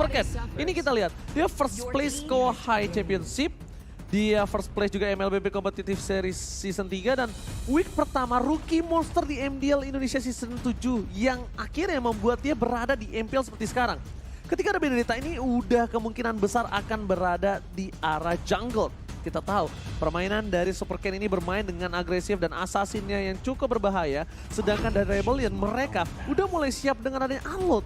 Supercat. Ini kita lihat, dia first place Go High Championship. Dia first place juga MLBB Competitive Series Season 3 dan week pertama rookie monster di MDL Indonesia Season 7 yang akhirnya membuat dia berada di MPL seperti sekarang. Ketika ada Benedetta ini udah kemungkinan besar akan berada di arah jungle. Kita tahu permainan dari Supercat ini bermain dengan agresif dan assassinnya yang cukup berbahaya. Sedangkan dari Rebellion mereka udah mulai siap dengan adanya unload.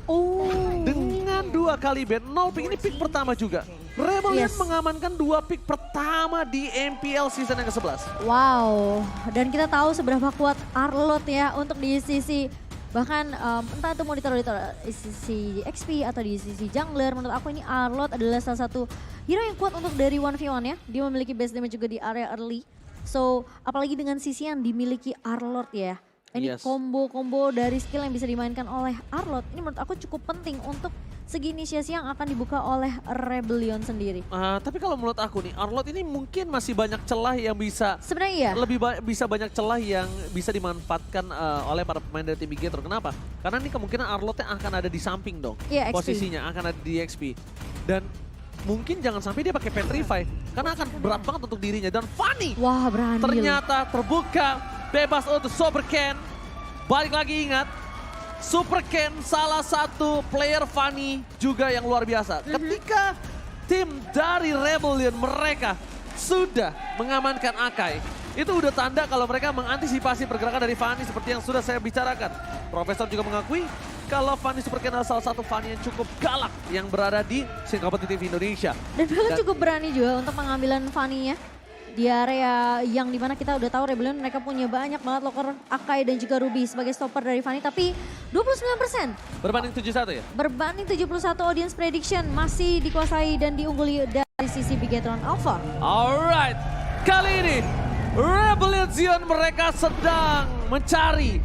Dengan 2 kali ban, 0 pick ini pick pertama juga. Rebellion mengamankan 2 pick pertama di MPL season yang ke-11. Wow, dan kita tahu seberapa kuat Arlot ya untuk di sisi bahkan entah itu mau ditaruh di sisi XP atau di sisi jungler. Menurut aku ini Arlot adalah salah satu hero yang kuat untuk dari 1v1 ya. Dia memiliki base damage juga di area early. So apalagi dengan sisi yang dimiliki Arlot ya. Ini combo-combo dari skill yang bisa dimainkan oleh Arlot. Ini menurut aku cukup penting untuk segi inisiasi yang akan dibuka oleh Rebellion sendiri. Tapi kalau menurut aku nih, Arlot ini mungkin masih banyak celah yang bisa sebenarnya bisa banyak celah yang bisa dimanfaatkan oleh para pemain dari tim Bigetron. Kenapa? Karena ini kemungkinan Arlotnya akan ada di samping dong. Posisinya akan ada di XP. Dan mungkin jangan sampai dia pakai Petrify karena akan berat banget untuk dirinya. Dan Fanny berani ternyata terbuka bebas untuk Supercat. Balik lagi ingat, Supercat salah satu player Fanny juga yang luar biasa. Ketika tim dari Rebellion mereka sudah mengamankan Akai, itu udah tanda kalau mereka mengantisipasi pergerakan dari Fanny seperti yang sudah saya bicarakan. Profesor juga mengakui kalau Fanny Supercat adalah salah satu Fanny yang cukup galak yang berada di scene kompetitif Indonesia. Dan bahkan cukup berani juga untuk pengambilan Fanny ya. Di area yang dimana kita udah tahu Rebellion mereka punya banyak banget loker Akai dan juga Ruby sebagai stopper dari Fanny. Tapi 29%. Berbanding 71 ya? Berbanding 71 audience prediction masih dikuasai dan diungguli dari sisi Bigetron Alpha. Alright, kali ini Rebellion Zion mereka sedang mencari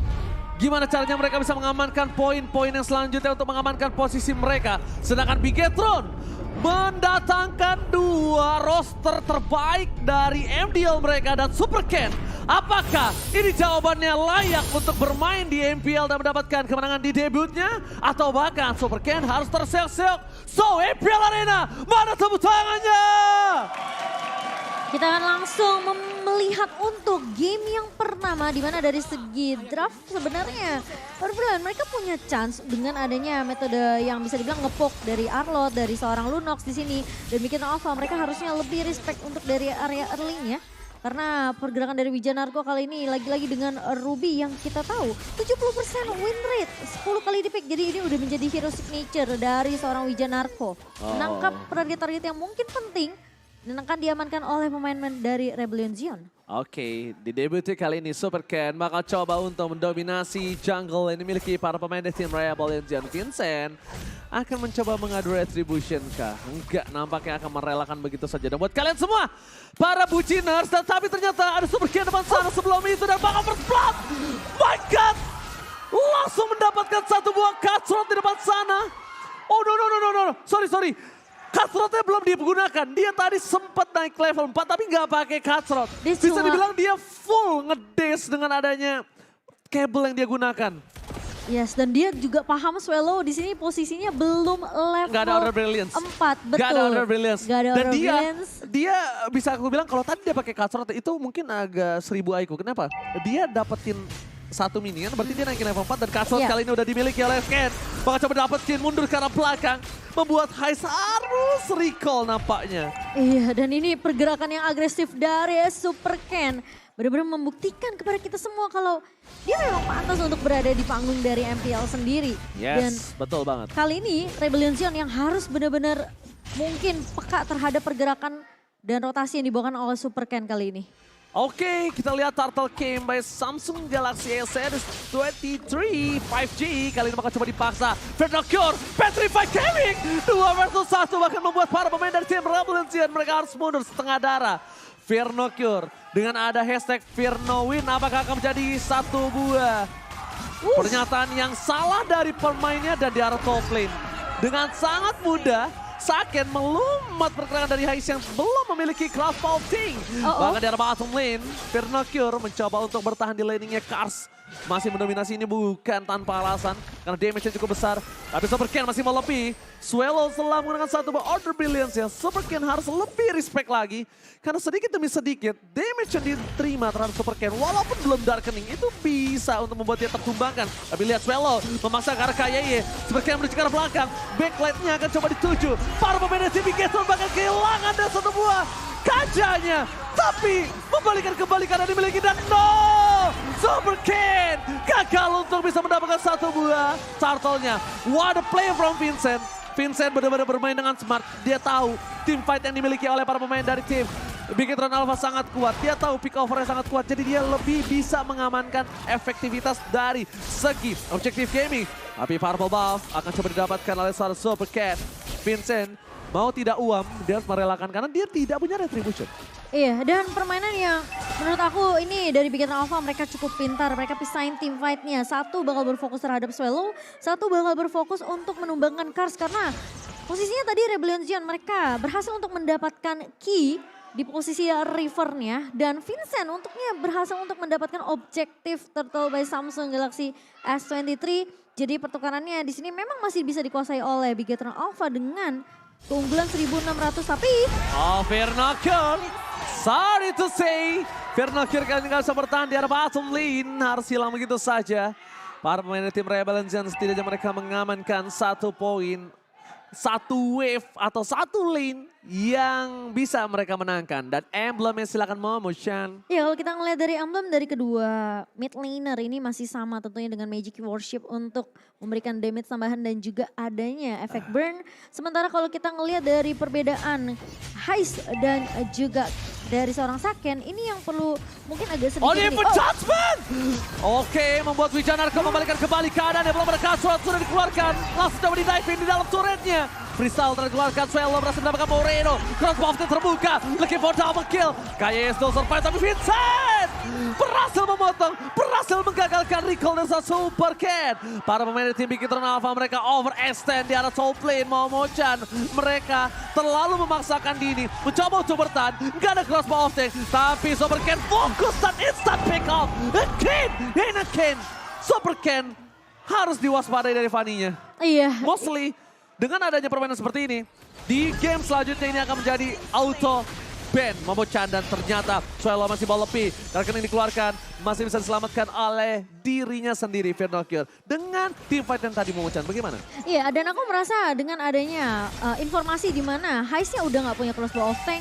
gimana caranya mereka bisa mengamankan poin-poin yang selanjutnya untuk mengamankan posisi mereka. Sedangkan Bigetron mendatangkan 2 roster terbaik dari MDL mereka dan Supercat. Apakah ini jawabannya layak untuk bermain di MPL dan mendapatkan kemenangan di debutnya? Atau bahkan Supercat harus terseok-seok? So MPL Arena, mana tepuk tangannya? Kita akan langsung melihat untuk game yang pertama di mana dari segi draft sebenarnya Rebellion mereka punya chance dengan adanya metode yang bisa dibilang ngepok dari Arlot, dari seorang Lunox di sini dan bikin Alpha mereka harusnya lebih respect untuk dari area early-nya. Karena pergerakan dari Wijanarko kali ini lagi-lagi dengan Ruby yang kita tahu 70% win rate, 10 kali di pick. Jadi ini udah menjadi hero signature dari seorang Wijanarko. Menangkap target-target yang mungkin penting dan akan diamankan oleh pemain dari Rebellion Zion. Oke, di debut kali ini Supercat bakal coba untuk mendominasi jungle yang dimiliki para pemain dari tim Rebellion Zion. Vincent akan mencoba mengadu retribution kah? Enggak, nampaknya akan merelakan begitu saja. Dan buat kalian semua, para buciners, tapi ternyata ada Supercat depan sana sebelum itu dan bakal first blood. My God! Langsung mendapatkan satu buah cutthroat di depan sana. Oh no. Sorry. Cutthroat-nya belum digunakan. Dia tadi sempat naik level 4 tapi nggak pakai cutthroat. Bisa dibilang dia full ngedash dengan adanya kabel yang dia gunakan. Yes, dan dia juga paham Swallow di sini posisinya belum level Gak ada Order Brilliance. 4, betul. Gak ada Order Brilliance. Gak ada Dan Order Brilliance. dia bisa aku bilang kalau tadi dia pakai cutthroat itu mungkin agak 1000 IQ. Kenapa? Dia dapetin satu minion, berarti dia naikin level 4 dan cutthroat kali ini udah dimiliki oleh Ken. Bakal coba dapetin mundur ke arah belakang. Membuat Heist harus recall nampaknya. Iya, dan ini pergerakan yang agresif dari Super Ken. Benar-benar membuktikan kepada kita semua kalau dia memang pantas untuk berada di panggung dari MPL sendiri. Yes, dan betul banget. Kali ini Rebellion Zion yang harus benar-benar mungkin peka terhadap pergerakan dan rotasi yang dibawakan oleh Super Ken kali ini. Oke, kita lihat Turtle Came by Samsung Galaxy S23 5G. Kali ini bakal coba dipaksa. Vernocure, Petrify Gaming. 2 versus 1 bahkan membuat para pemain dari tim Rebellion Zion mereka harus mundur setengah darah. Vernocure dengan ada hashtag Vernowin, apakah akan menjadi satu buah pernyataan yang salah dari pemainnya dan di arah top lane. Dengan sangat mudah, Saken melumat pergerakan dari Heist yang belum memiliki craft faulting. Bahkan di arah bottom lane, Vernocure mencoba untuk bertahan di laningnya Kars. masih mendominasi ini bukan tanpa alasan. Karena damage-nya cukup besar. Tapi Super Ken masih mau lebih. Swallow setelah menggunakan satu buah Order Brilliance ya. Super Ken harus lebih respect lagi. Karena sedikit demi sedikit damage yang diterima terhadap Super Ken. Walaupun belum Darkening itu bisa untuk membuat dia tertumbangkan. Tapi lihat Swallow memaksa ke arah KYY. Super Ken menuju ke arah belakang. Backlight-nya akan coba dituju. Para pemain dari Bigetron bahkan kehilangan dan satu buah kajanya. Tapi membalikan kembali karena dimiliki dan no! Super Ken gagal untuk bisa mendapatkan satu buah turtle-nya. What a play from Vincent. Vincent benar-benar bermain dengan smart. Dia tahu team fight yang dimiliki oleh para pemain dari tim Bigetron Alpha sangat kuat. Dia tahu pick overnya sangat kuat. Jadi dia lebih bisa mengamankan efektivitas dari segi objektif gaming. Tapi Purple Buff akan coba didapatkan oleh seorang Super Ken. Vincent mau tidak uam, dia harus merelakan karena dia tidak punya retribution. Iya, dan permainan yang menurut aku ini dari Bigetron Alpha mereka cukup pintar. Mereka pisahin team fight-nya. Satu bakal berfokus terhadap Swallow, satu bakal berfokus untuk menumbangkan Cars. Karena posisinya tadi Rebellion Giant mereka berhasil untuk mendapatkan key di posisi rivernya. Dan Vincent untuknya berhasil untuk mendapatkan objektif Turtle by Samsung Galaxy S23. Jadi pertukarannya di sini memang masih bisa dikuasai oleh Bigetron Alpha dengan keunggulan 1600 tapi... Oh, Fernakir. Sorry to say. Fernakir kali ini gak bisa bertahan di arah bottom lane. Harus hilang begitu saja. Para pemain tim Rebel Legends setidaknya mereka mengamankan 1 poin. 1 wave atau 1 lane yang bisa mereka menangkan. Dan emblemnya silakan Momo-chan. Ya kalau kita ngeliat dari emblem dari kedua mid laner ini masih sama tentunya dengan Magic Worship untuk memberikan damage tambahan dan juga adanya efek burn. Sementara kalau kita ngelihat dari perbedaan Heist dan juga dari seorang Saken ini yang perlu mungkin agak sedikit. Oh, dia judgment! Oke, membuat Wijanarko membalikan kembali keadaan yang belum berkas sudah dikeluarkan. Langsung coba di-dive di dalam turretnya. Freestyle terkeluarkan, Swallow berhasil mendapatkan Moreno. Crossbow terbuka, looking for double kill. KYY still survive, tapi Vincent berhasil memotong, berhasil menggagalkan recall dari Super Ken. Para pemain dari tim Bigetron Alpha mereka overextend di arah top lane. Momo-chan, mereka terlalu memaksakan diri, mencoba untuk bertahan. Gak ada crossbow off tank, tapi Super Ken fokus dan instant pick off. Ken, Super Ken harus diwaspadai dari Fanny-nya. Iya. Mostly dengan adanya permainan seperti ini, di game selanjutnya ini akan menjadi auto ban Momo-chan dan ternyata Swallow masih bawa lebih. Darkening dikeluarkan, masih bisa diselamatkan oleh dirinya sendiri Fernakir. Dengan team fight yang tadi Momo-chan, bagaimana? Iya, dan aku merasa dengan adanya informasi di mana Heist-nya udah nggak punya crossbow off tank,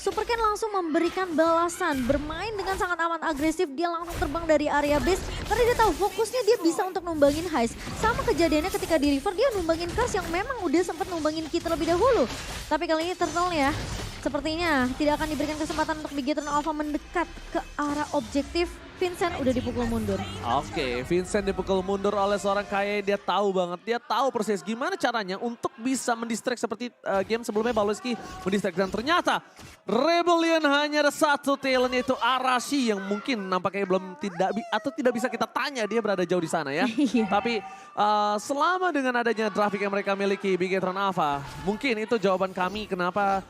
Super Ken langsung memberikan balasan, bermain dengan sangat amat agresif, dia langsung terbang dari area base karena dia tahu fokusnya dia bisa untuk numbangin Heist. Sama kejadiannya ketika di river dia numbangin Cars yang memang udah sempat numbangin Kit terlebih dahulu. Tapi kali ini Turtle ya, sepertinya tidak akan diberikan kesempatan untuk Bigetron Alpha mendekat ke arah objektif. Vincent udah dipukul mundur. Oke, Vincent dipukul mundur oleh seorang KYY. Dia tahu banget, dia tahu persis gimana caranya untuk bisa mendistract seperti game sebelumnya Baloski mendistract. Dan ternyata Rebellion hanya ada satu talent yaitu Arashi yang mungkin nampaknya belum tidak bisa kita tanya dia berada jauh di sana ya. Tapi selama dengan adanya traffic yang mereka miliki Bigetron Alpha, mungkin itu jawaban kami kenapa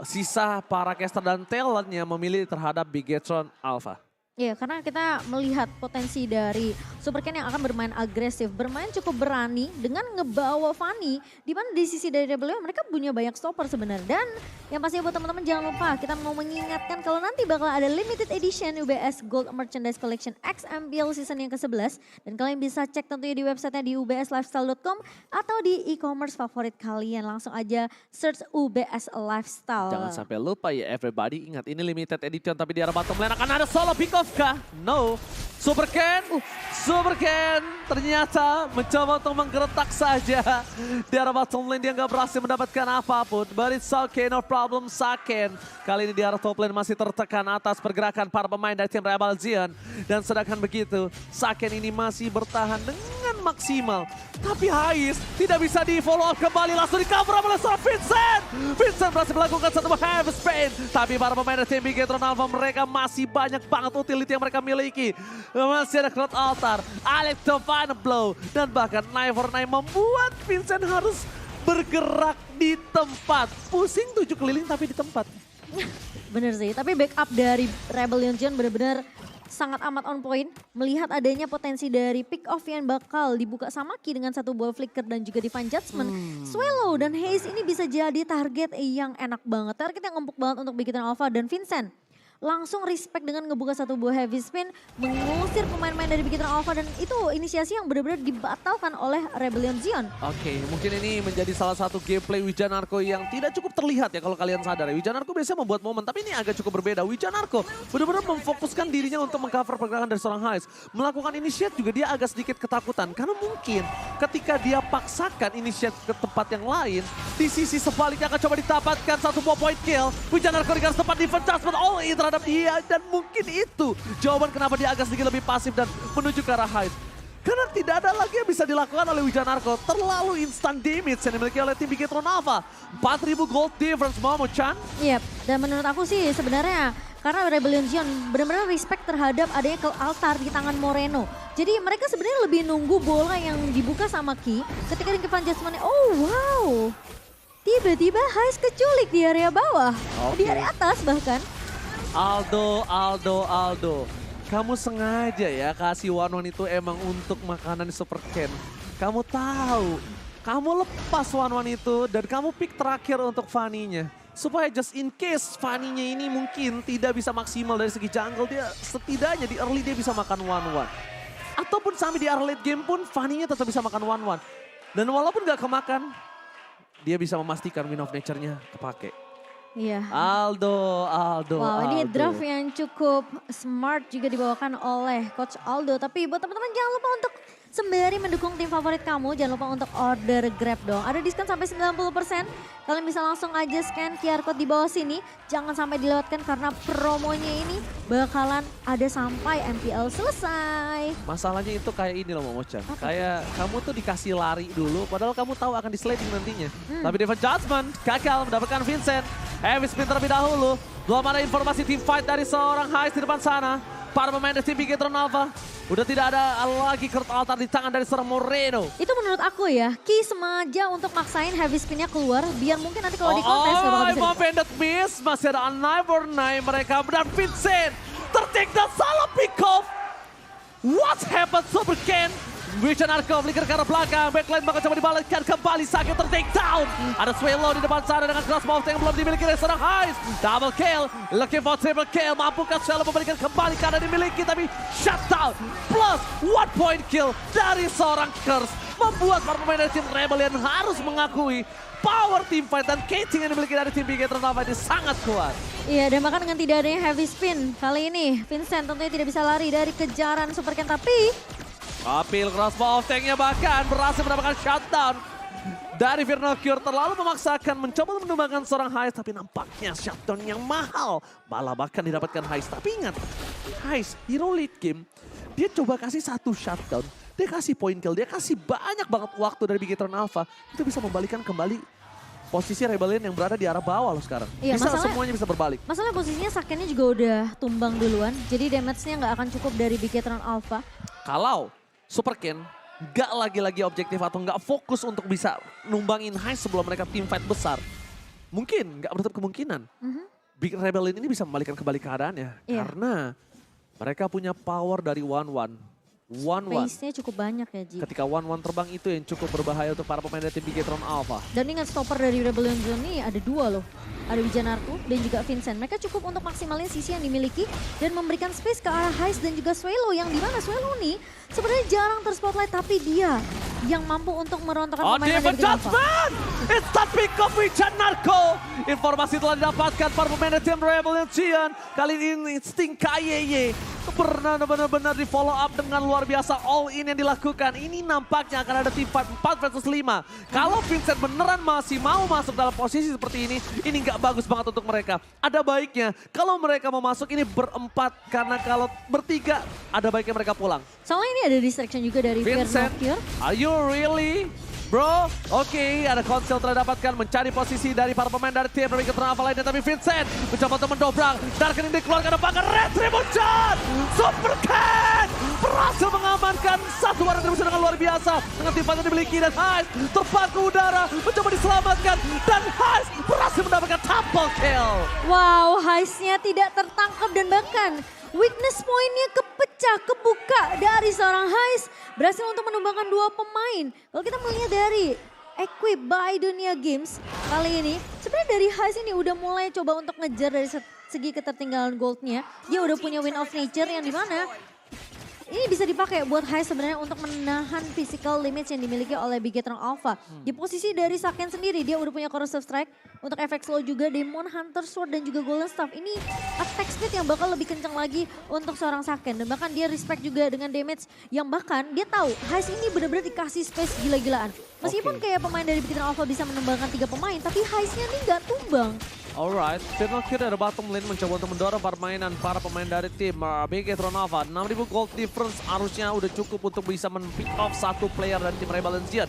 sisa para caster dan talentnya memilih terhadap Bigetron Alpha. Ya, karena kita melihat potensi dari Super Ken yang akan bermain agresif, bermain cukup berani dengan ngebawa Fanny. Di mana di sisi dari Rebellion mereka punya banyak stopper sebenarnya. Dan yang pasti buat teman-teman jangan lupa kita mau mengingatkan kalau nanti bakal ada limited edition UBS Gold Merchandise Collection XMPL season yang ke-11. Dan kalian bisa cek tentunya di websitenya di ubslifestyle.com atau di e-commerce favorit kalian. Langsung aja search UBS Lifestyle. Jangan sampai lupa ya everybody, ingat ini limited edition tapi di arah bottom lane akan ada solo pick off kah? No. Super Ken ternyata mencoba untuk menggeretak saja. Di arah bottom lane dia nggak berhasil mendapatkan apapun. But it's okay, no problem Saken. Kali ini di arah top lane masih tertekan atas pergerakan para pemain dari tim Rebel Legends. Dan sedangkan begitu, Saken ini masih bertahan dengan maksimal. Tapi Heist tidak bisa di follow up kembali, langsung di cover oleh seorang Vincent. Vincent berhasil melakukan satu heavy spin. Tapi para pemain dari tim Bigetron Alpha mereka masih banyak banget utility yang mereka miliki. Masih ada Cloud Altar, Alex the Final Blow, dan bahkan Knife for Knife membuat Vincent harus bergerak di tempat. Pusing 7 keliling tapi di tempat. Bener sih, tapi backup dari Rebellion Giant bener-bener sangat amat on point. Melihat adanya potensi dari pick off yang bakal dibuka sama Ki dengan satu buah flicker dan juga Divine Judgment. Swallow dan Haze ini bisa jadi target yang enak banget. Target yang empuk banget untuk Big Hero Alpha dan Vincent. Langsung respect dengan ngebuka satu buah heavy spin, mengusir pemain-pemain dari Big Hero Alpha dan itu inisiasi yang benar-benar dibatalkan oleh Rebellion Zion. Oke, mungkin ini menjadi salah satu gameplay Wijanarko yang tidak cukup terlihat ya kalau kalian sadar ya. Wijanarko biasanya membuat momen, tapi ini agak cukup berbeda. Wijanarko benar-benar memfokuskan dirinya untuk mengcover pergerakan dari seorang Hais. Melakukan initiate juga dia agak sedikit ketakutan, karena mungkin ketika dia paksakan initiate ke tempat yang lain, di sisi sebaliknya akan coba didapatkan satu buah point kill. Wijanarko dengan tempat defense judgment all in terhadap dia, dan mungkin itu jawaban kenapa dia agak sedikit lebih pasif dan menuju ke arah Hais. Karena tidak ada lagi yang bisa dilakukan oleh Wijanarko. Terlalu instant damage yang dimiliki oleh tim Big Hero Alpha. 4.000 gold difference, Momo-chan. Yep, dan menurut aku sih sebenarnya karena Rebellion Zion benar-benar respect terhadap adanya ke altar di tangan Moreno. Jadi mereka sebenarnya lebih nunggu bola yang dibuka sama Ki ketika Divine Judgment-nya. Oh wow, tiba-tiba Hais keculik di area bawah, di area atas bahkan. Aldo. Kamu sengaja ya kasih one-one itu emang untuk makanan Super Ken. Kamu tahu, kamu lepas one-one itu dan kamu pick terakhir untuk Fanny-nya. Supaya just in case Fanny-nya ini mungkin tidak bisa maksimal dari segi jungle, dia setidaknya di early dia bisa makan one-one. Ataupun sampai di arah late game pun Fanny-nya tetap bisa makan one-one. Dan walaupun gak kemakan, dia bisa memastikan Win of Nature-nya kepake. Iya. Aldo. Wow, ini draft yang cukup smart juga dibawakan oleh Coach Aldo. Tapi buat teman-teman jangan lupa untuk sembari mendukung tim favorit kamu, jangan lupa untuk order Grab dong. Ada diskon sampai 90%. Kalian bisa langsung aja scan QR code di bawah sini. Jangan sampai dilewatkan karena promonya ini bakalan ada sampai MPL selesai. Masalahnya itu kayak ini loh Momo-chan. Kayak kamu tuh dikasih lari dulu padahal kamu tahu akan di sliding nantinya. Tapi Divine Judgment gagal mendapatkan Vincent. Heavy spin terlebih dahulu. Belum ada informasi team fight dari seorang Hais di depan sana. Para pemain dari tim Big Hero Alpha. Udah tidak ada lagi Kurt Altar di tangan dari seorang Moreno. Itu menurut aku ya, Ki sengaja untuk maksain heavy spinnya keluar. Biar mungkin nanti kalau di kontes gak bakal bisa. Pendek miss. Masih ada 9 mereka. Dan Vincent tertik dan salah pick off. What happened Super Ken? Wijanarko flicker ke arah belakang, backline bakal coba dibalikkan kembali, sakit ter-take down. Ada Swallow di depan sana dengan crossbow yang belum dimiliki oleh seorang Hais. Double kill, looking for triple kill. Mampukah Swallow memberikan kembali karena dimiliki tapi shutdown. Plus 1 point kill dari seorang Curse. Membuat para pemain dari tim Rebellion harus mengakui power team fight dan catching yang dimiliki dari tim Big Hero Alpha ini sangat kuat. Iya, dan bahkan dengan tidak adanya heavy spin kali ini, Vincent tentunya tidak bisa lari dari kejaran Super Ken, tapi Apil crossbow tanknya bahkan berhasil mendapatkan shutdown dari Virnocure. Terlalu memaksakan mencoba menumbangkan seorang Hais, tapi nampaknya shutdown yang mahal malah bahkan didapatkan Hais. Tapi ingat, Hais hero late game, dia coba kasih satu shutdown, dia kasih point kill, dia kasih banyak banget waktu dari Big Hero Alpha. Itu bisa membalikan kembali posisi Rebellion yang berada di arah bawah loh sekarang. Iya, semuanya bisa berbalik. Masalah posisinya Sakennya juga udah tumbang duluan, jadi damage-nya nggak akan cukup dari Big Hero Alpha. Kalau Super Ken gak lagi-lagi objektif atau gak fokus untuk bisa numbangin Hais sebelum mereka team fight besar, mungkin gak menutup kemungkinan Big Rebellion ini bisa membalikan kembali keadaannya. Karena mereka punya power dari one-one. Space-nya cukup banyak ya, Ji. Ketika one-one terbang itu yang cukup berbahaya untuk para pemain dari tim Big Hero Alpha. Dan ingat stopper dari Rebellion Zone ini ada dua loh. Ada Wijanarko dan juga Vincent. Mereka cukup untuk maksimalin sisi yang dimiliki dan memberikan space ke arah Hais dan juga Swallow. Yang dimana Swallow nih sebenarnya jarang terspotlight, tapi dia yang mampu untuk merontokkan pemain dari tim Alpha. Instant pick off Wijanarko. Informasi telah didapatkan para pemain dari tim Rebellion Zion. Kali ini insting KYY benar-benar di follow up dengan luar biasa all in yang dilakukan. Ini nampaknya akan ada team fight 4 versus 5. Kalau Vincent beneran masih mau masuk dalam posisi seperti ini nggak bagus banget untuk mereka. Ada baiknya kalau mereka mau masuk ini berempat, karena kalau bertiga ada baiknya mereka pulang. Soalnya ini ada distraction juga dari Vincent, Virnocure. are you really? Bro, oke, ada konsel telah dapatkan mencari posisi dari para pemain dari tim Big Hero Alpha lainnya, tapi Vincent mencoba untuk mendobrak. Darken ini dikeluarkan ada bakar Retribution. Super Ken berhasil mengamankan satu warna Retribution dengan luar biasa. Dengan tim yang dimiliki dan Hais terbang ke udara, mencoba diselamatkan. Dan Hais berhasil mendapatkan triple kill. Wow, Hais-nya tidak tertangkap dan bahkan Weakness pointnya kepecah, kebuka dari seorang Heist. Berhasil untuk menumbangkan 2 pemain. Kalau kita melihat dari Equip by Dunia Games kali ini. Sebenarnya dari Heist ini udah mulai coba untuk ngejar dari segi ketertinggalan goldnya. Dia udah punya Win of Nature yang dimana ini bisa dipakai buat Heist sebenarnya untuk menahan physical limits yang dimiliki oleh Bigetron Alpha. Di posisi dari Saken sendiri, dia udah punya Corrosive Strike. Untuk efek slow juga, Demon Hunter Sword dan juga Golden Staff. Ini attack speed yang bakal lebih kencang lagi untuk seorang Saken. Dan bahkan dia respect juga dengan damage yang bahkan dia tahu Heist ini benar-benar dikasih space gila-gilaan. Meskipun kayak pemain dari Bigetron Alpha bisa menumbangkan 3 pemain, tapi Heistnya ini nggak tumbang. Alright, Final Kill dari bottom lane mencoba untuk mendorong permainan para pemain dari tim Bigetron Alpha. 6.000 gold difference harusnya udah cukup untuk bisa men-pick off satu player dari tim Rebel Legion.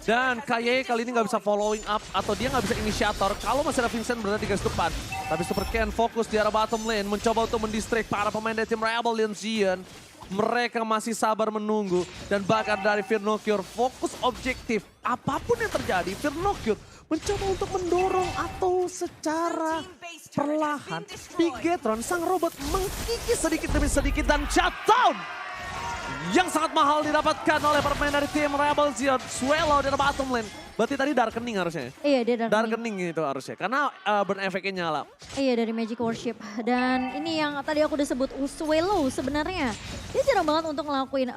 Dan KYE kali ini nggak bisa following up atau dia nggak bisa inisiator kalau masih ada Vincent berada di garis depan. Tapi Super Ken fokus di arah bottom lane mencoba untuk mendistract para pemain dari tim Rebel Legion. Mereka masih sabar menunggu dan bahkan dari Firnocure fokus objektif. Apapun yang terjadi, Firnocure mencoba untuk mendorong atau secara perlahan Bigetron sang robot mengkikis sedikit demi sedikit dan shutdown yang sangat mahal didapatkan oleh pemain dari tim Rebel Legion. Swallow dari bottom lane. Berarti tadi Darkening harusnya. Iya, dia Darkening itu harusnya karena burn efeknya nyala. Iya, dari Magic Worship. Dan ini yang tadi aku udah sebut Swallow sebenarnya. Dia jarang banget untuk ngelakuin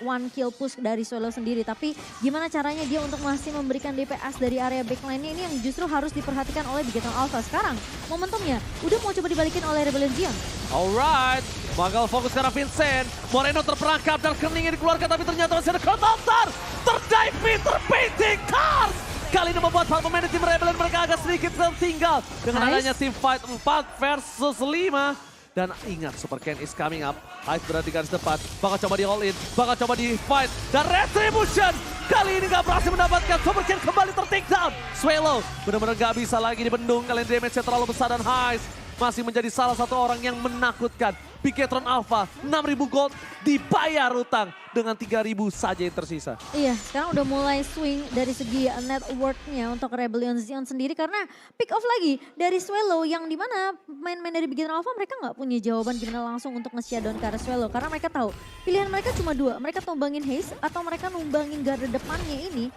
one kill push dari Swallow sendiri. Tapi gimana caranya dia untuk masih memberikan DPS dari area backline-nya ini yang justru harus diperhatikan oleh Bigetron Alpha. Sekarang momentumnya udah mau coba dibalikin oleh Rebel Legion. Alright, bakal fokus ke arah Vincent. Moreno terperangkap dan keningnya dikeluarkan tapi ternyata masih ada counter. Terdive terpainting cars. Kali ini membuat para pemain tim Rebel mereka agak sedikit tertinggal. Dengan adanya team fight 4 versus 5. Dan ingat, Super Ken is coming up. Heist berada di garis depan. Bakal coba di all in, bakal coba di fight. Dan Retribution kali ini gak berhasil mendapatkan. Super Ken kembali ter-take down. Swallow benar-benar gak bisa lagi dibendung. Kalian damage-nya terlalu besar dan Heist masih menjadi salah satu orang yang menakutkan. Bigetron Alpha 6.000 gold dibayar utang dengan 3.000 saja yang tersisa. Iya, sekarang udah mulai swing dari segi net worth-nya untuk Rebel Legion sendiri karena pick off lagi dari Swallow yang dimana main-main dari Bigetron Alpha mereka nggak punya jawaban gimana langsung untuk nge-shutdown ke arah Swallow karena mereka tahu pilihan mereka cuma 2, mereka tumbangin Haze atau mereka numbangin garda depannya ini.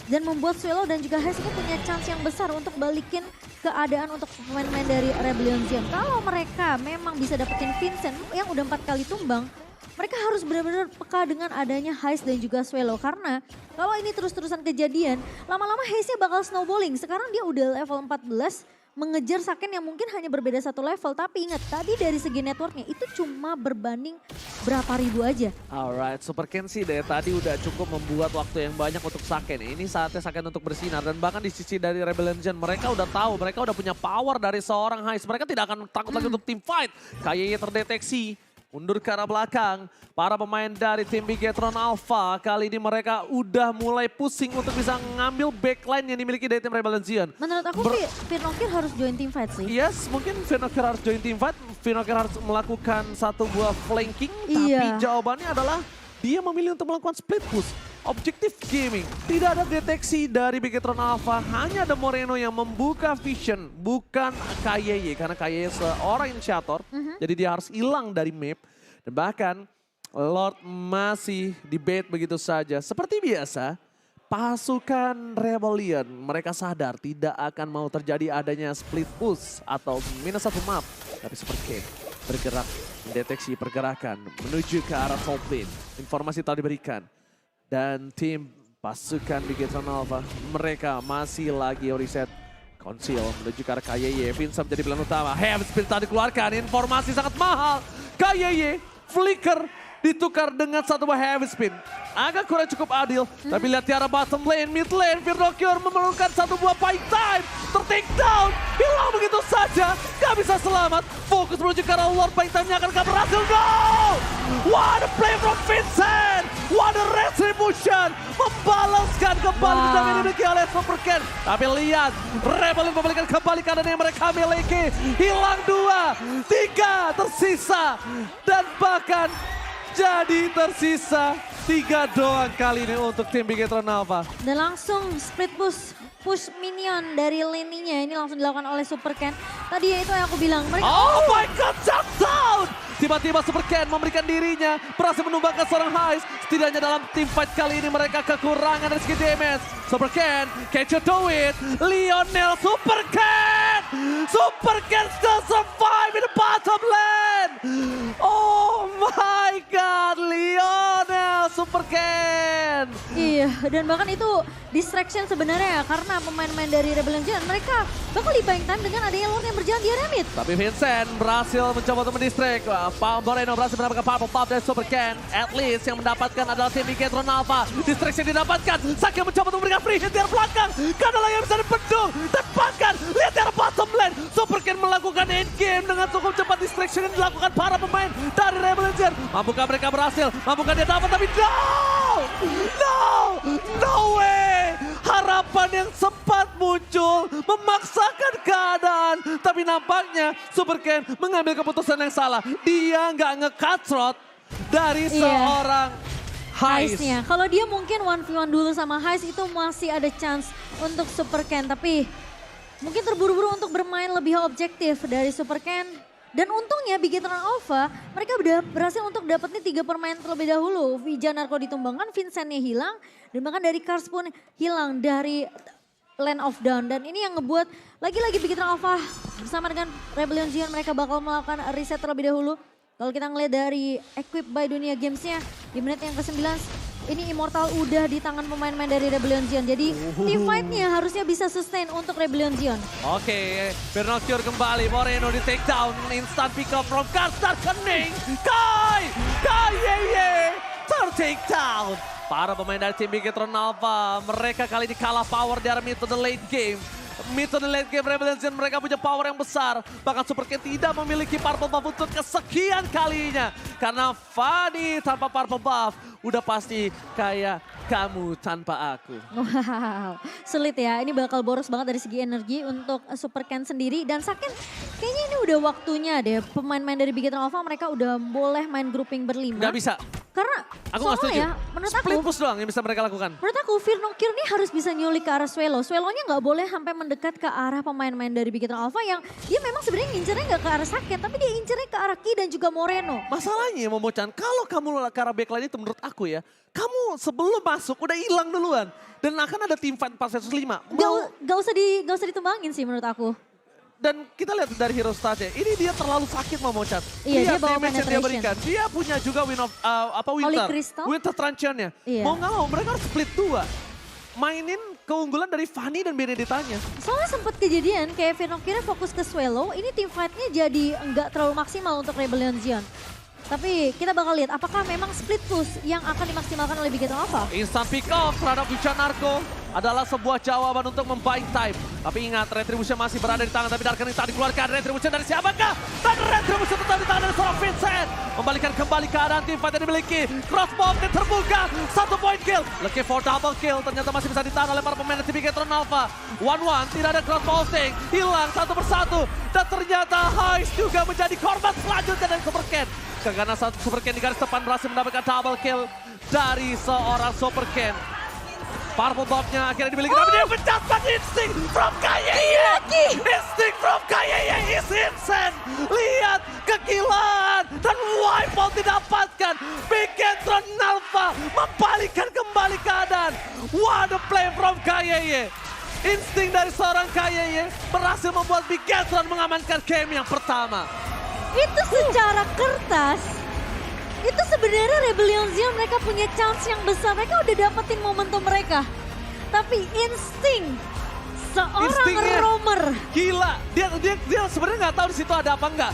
Dan membuat Swallow dan juga Heist ini punya chance yang besar untuk balikin keadaan untuk pemain-pemain dari Rebel Legion. Kalau mereka memang bisa dapetin Vincent yang udah 4 kali tumbang, mereka harus benar-benar peka dengan adanya Heist dan juga Swallow. Karena kalau ini terus-terusan kejadian, lama-lama Heistnya bakal snowballing. Sekarang dia udah level 14, mengejar Saken yang mungkin hanya berbeda 1 level. Tapi ingat, tadi dari segi networknya itu cuma berbanding berapa ribu aja. Alright, Super Ken sih dari tadi udah cukup membuat waktu yang banyak untuk Saken. Ini saatnya Saken untuk bersinar. Dan bahkan di sisi dari Rebel Legion mereka udah tahu, mereka udah punya power dari seorang Heist. Mereka tidak akan takut lagi untuk team fight. KYE terdeteksi. Mundur ke arah belakang, para pemain dari tim Bigetron Alpha kali ini mereka udah mulai pusing untuk bisa ngambil backline yang dimiliki dari tim Rebel Legion. Menurut aku Firnocure harus join team fight sih. Yes, mungkin Firnocure harus join team fight, Firnocure harus melakukan satu buah flanking, Iya. tapi jawabannya adalah dia memilih untuk melakukan split push. Objektif gaming, tidak ada deteksi dari Bigetron Alpha, hanya ada Moreno yang membuka vision, bukan KYE. Karena KYE seorang inisiator, jadi dia harus hilang dari map. Dan bahkan Lord masih debate begitu saja. Seperti biasa, pasukan Rebellion mereka sadar tidak akan mau terjadi adanya split push atau minus 1 map. Tapi Super Ken bergerak, mendeteksi pergerakan menuju ke arah top lane. Informasi telah diberikan. Dan tim pasukan Bigetron Alpha, mereka masih lagi reset Conceal menuju ke arah KYE. Vincent menjadi pilihan utama. Heavy Spin tadi dikeluarkan, informasi sangat mahal. KYE, Flicker ditukar dengan satu buah Heavy Spin. Agak kurang cukup adil, tapi lihat di arah bottom lane, mid lane, Firnocure memerlukan satu buah fight time. Ter-take down, hilang begitu saja, gak bisa selamat. Fokus menuju ke arah Lord, fight time-nya akan gak berhasil. No! What a play from Vincent! What a retribution! Membalaskan kembali yang dimiliki oleh Super Ken. Tapi lihat, Rebel membalikan kembali keadaan yang mereka miliki. Hilang 2, 3 tersisa. Dan bahkan jadi tersisa 3 doang kali ini untuk tim Bigetron Alpha. Dan langsung split push minion dari lane-nya ini langsung dilakukan oleh Super Ken. Tadi ya itu yang aku bilang mereka. Oh my god, shutdown! Tiba-tiba Super Ken memberikan dirinya, berhasil menumbangkan seorang Heist. Setidaknya dalam team fight kali ini mereka kekurangan dari segi damage. Super Ken, can you do it? Lionel Super Ken! Super Ken still survive in the bottom lane! Oh my god, Lionel Super Ken! Iya, dan bahkan itu distraction sebenarnya ya, karena pemain-pemain dari Rebellion Giant mereka bakal buying time dengan adanya Lord yang berjalan di area mid. Tapi Vincent berhasil mencoba untuk mendistract. Moreno berhasil mendapatkan Purple Buff dari Super Ken. At least yang mendapatkan adalah tim Bigetron Alpha. Distraction didapatkan. Saki mencoba untuk memberikan free hit di arah belakang. Kadala yang bisa dibendung. Dan bahkan lihat di arah bottom lane. Super Ken melakukan endgame dengan cukup cepat distraction yang dilakukan para pemain dari Rebellion Giant. Mampukah mereka berhasil? Mampukah dia dapat? Tapi no way! Harapan yang sempat muncul memaksakan keadaan. Tapi nampaknya Super Ken mengambil keputusan yang salah. Dia nggak nge-cut shot dari seorang Heist. Heist-nya. Kalau dia mungkin 1v1 dulu sama Heist itu masih ada chance untuk Super Ken. Tapi mungkin terburu-buru untuk bermain lebih objektif dari Super Ken. Dan untungnya Bigetron Alpha mereka udah berhasil untuk dapetin 3 permain terlebih dahulu. Vijanarko ditumbangkan, Vincent-nya hilang. Dan bahkan dari Kars pun hilang dari Land of Dawn. Dan ini yang ngebuat lagi-lagi Bigetron Alpha bersama dengan Rebellion Giant mereka bakal melakukan reset terlebih dahulu. Kalau kita ngeliat dari Equip by Dunia Games-nya di menit yang ke-9. Ini Immortal udah di tangan pemain-pemain dari Rebellion Giant. Jadi team fight-nya harusnya bisa sustain untuk Rebellion Giant. Oke, Bernocchio kembali. Moreno di take down. Instant pick up from Karstar Kening. Kai take down. Para pemain dari tim Bigetron Alpha. Mereka kali ini kalah power di arah mid to the late game. Mid to the late game Rebellion Giant mereka punya power yang besar. Bahkan Super Ken tidak memiliki Purple Buff untuk kesekian kalinya. Karena Fanny tanpa Purple Buff udah pasti kayak kamu tanpa aku. Wow, sulit ya. Ini bakal boros banget dari segi energi untuk Super Ken sendiri. Dan Saken kayaknya ini udah waktunya deh. Pemain-pemain dari Bigetron Alpha mereka udah boleh main grouping berlima. Gak bisa. Karena aku gak setuju. Ya, menurut split aku, push doang yang bisa mereka lakukan. Menurut aku Firnokir ini harus bisa nyulik ke arah Swelo. Swelonya nggak boleh sampai mendekat ke arah pemain-pemain dari Bigetron Alpha yang dia memang sebenarnya ngincernya nggak ke arah Saken, tapi dia incernya ke arah Ki dan juga Moreno. Masalahnya Momochan, kalau kamu ke arah backline itu menurut aku ya, kamu sebelum masuk udah hilang duluan. Dan akan ada team fight 4 versus 5. Gak usah ditumbangin sih menurut aku. Dan kita lihat dari hero stats-nya, ini dia terlalu sakit Momochan. Iya, dia bawa damage yang dia berikan. Dia punya juga Winter Truncheon-nya. Iya. Mau nggak mau mereka harus split 2. Mainin keunggulan dari Fanny dan Beneditanya. Soalnya sempat kejadian kayak Firnokirnya fokus ke Swelo, ini team fight-nya jadi nggak terlalu maksimal untuk Rebellion Giant. Tapi kita bakal lihat apakah memang split push yang akan dimaksimalkan oleh Bigetron Alpha. Instant pick off terhadap Vijanarko adalah sebuah jawaban untuk membuying time. Tapi ingat, Retribution masih berada di tangan, tapi Darkening tak dikeluarkan. Retribution dari siapakah? Dan Retribution tetap di tangan dari seorang Vincent. Membalikan kembali keadaan tim fight yang dimiliki. Crossbow terbuka, 1 point kill. Looking for double kill, ternyata masih bisa ditahan oleh para pemain dari Bigetron Alpha. 1-1, tidak ada crossbow sting. Hilang satu persatu. Dan ternyata Heist juga menjadi korban selanjutnya dari Super Ken. Karena Super Ken di garis depan berhasil mendapatkan double kill dari seorang Super Ken. Purple Buff-nya akhirnya dimiliki, tapi dia pecah. Instinct from Kayeye. Instinct from Kayeye is insane. Lihat kegilaan dan wipeout didapatkan. Bigetron Alpha membalikkan kembali keadaan. What a play from Kayeye. Insting dari seorang Kayeye berhasil membuat Bigetron mengamankan game yang pertama. Itu secara kertas, itu sebenarnya Rebellion Giant mereka punya chance yang besar. Mereka udah dapetin momentum mereka. Tapi insting seorang roamer. Gila, dia sebenarnya nggak tahu di situ ada apa enggak.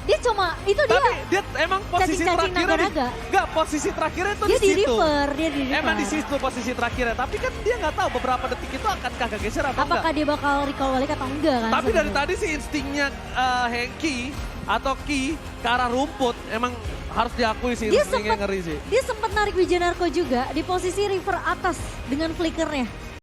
Dia cuma, itu tapi dia emang posisi cacing-cacing terakhirnya. Enggak, posisi terakhirnya itu dia di situ. Dia di river. Emang di situ posisi terakhirnya. Tapi kan dia nggak tahu beberapa detik itu akankah kegeser atau enggak. Apakah dia bakal recall balik atau enggak kan. Tapi dari tadi sih instingnya Hengki atau Ki ke arah rumput emang harus diakui sih, instingnya ngeri sih. Dia sempat narik Vijanarko juga di posisi river atas dengan flickernya.